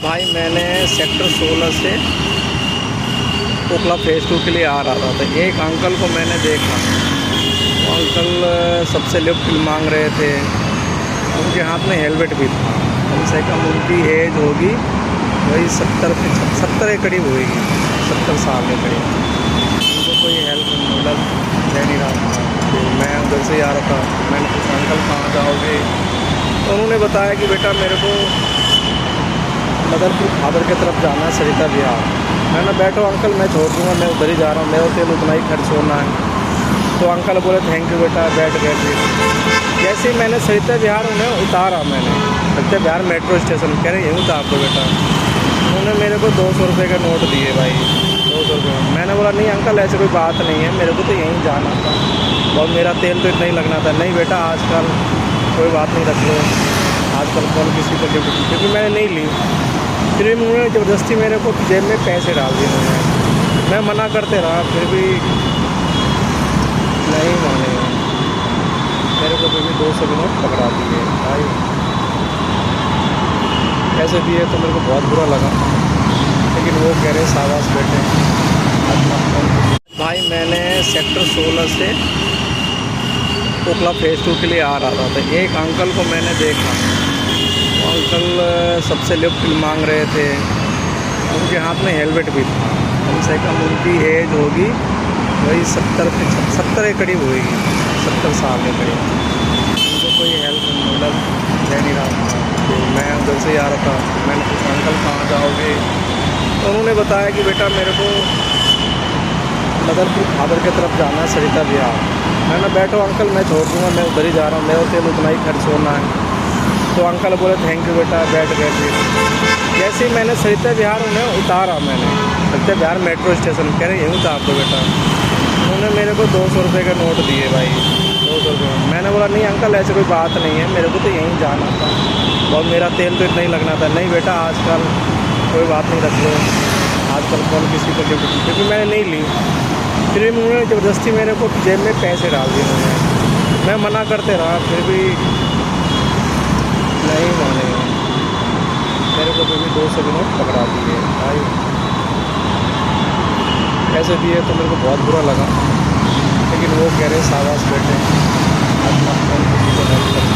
भाई मैंने सेक्टर 16 से ओखला फेज़ 2 के लिए आ रहा था, तो एक अंकल को मैंने देखा। वो अंकल सबसे लिफ्ट मांग रहे थे। उनके हाथ में हेलमेट भी था। कम से कम उनकी एज होगी वही 70 के करीब होगी, 70 साल के करीब। उनको कोई हेल्प मतलब दे नहीं रहा था। तो मैं उधर से ही आ रहा था। मैंने पूछा अंकल कहाँ जाओगे, तो उन्होंने बताया कि बेटा मेरे को मदरपुर फादर की तरफ जाना है, सरिता विहार। मैंने बैठो अंकल, मैं छोड़ दूँगा, मैं उधर ही जा रहा हूँ, मेरा तेल उतना ही खर्च होना है। तो अंकल बोले थैंक यू बेटा, बैठ गए फिर। जैसे ही मैंने सरिता विहार उन्हें उतारा, मैंने सरिता विहार मेट्रो स्टेशन, कह रहे यहीं उतार दो बेटा। उन्होंने मेरे को 200 रुपये का नोट दिए भाई, 200 रुपये। मैंने बोला नहीं अंकल ऐसे कोई बात नहीं है, मेरे को तो यहीं जाना था और मेरा तेल तो इतना ही लगना था। नहीं बेटा आजकल कोई बात नहीं, रख लो, आजकल कौन किसी को गिफ्ट, क्योंकि मैंने नहीं ली। फिर भी उन्होंने ज़बरदस्ती मेरे को जेब में पैसे डाल दिए उन्होंने। मैं मना करते रहा, फिर भी नहीं माने। मेरे को फिर भी 200 के नोट पकड़ा दिए भाई। पैसे दिए तो मेरे को बहुत बुरा लगा, लेकिन वो कह रहे शाबाश बेटे। भाई मैंने सेक्टर 16 से ओखला फेज़ 2 के लिए आ रहा था, तो एक अंकल को मैंने देखा। वो अंकल सबसे लिफ्ट मांग रहे थे। उनके हाथ में हेलमेट भी था। कम से कम उनकी एज होगी वही 70 के करीब होगी, 70 साल के करीब। उनको कोई हेल्प मतलब दे नहीं रहा था। तो मैं उधर से ही आ रहा था। मैंने पूछा अंकल कहाँ जाओगे, तो उन्होंने बताया कि बेटा मेरे को मदरपुर फादर की तरफ जाना है, सरिता विहार। मैंने बैठो अंकल, मैं छोड़ दूँगा, मैं उधर ही जा रहा हूँ, मेरा तेल उतना ही खर्च होना है। तो अंकल बोले थैंक यू बेटा, बैठ गए फिर। जैसे ही मैंने सरिता विहार उन्हें उतारा, मैंने सरिता विहार मेट्रो स्टेशन, कह रहे यहीं उतार दो बेटा। उन्होंने मेरे को 200 रुपये का नोट दिए भाई, 200 रुपये। मैंने बोला नहीं अंकल ऐसे कोई बात नहीं है, मेरे को तो यहीं जाना था और मेरा तेल तो इतना ही लगना था। नहीं बेटा आजकल कोई बात नहीं, रख लो, आजकल कौन किसी को गिफ्ट, क्योंकि मैंने नहीं ली। फिर भी उन्होंने ज़बरदस्ती मेरे को जेब में पैसे डाल दिए उन्होंने। मैं मना करते रहा, फिर भी नहीं माने। मेरे को फिर भी 200 के नोट पकड़ा दिए भाई। पैसे दिए तो मेरे को बहुत बुरा लगा, लेकिन वो कह रहे शाबाश बेटे। आज कौन किसी को हेल्प करता।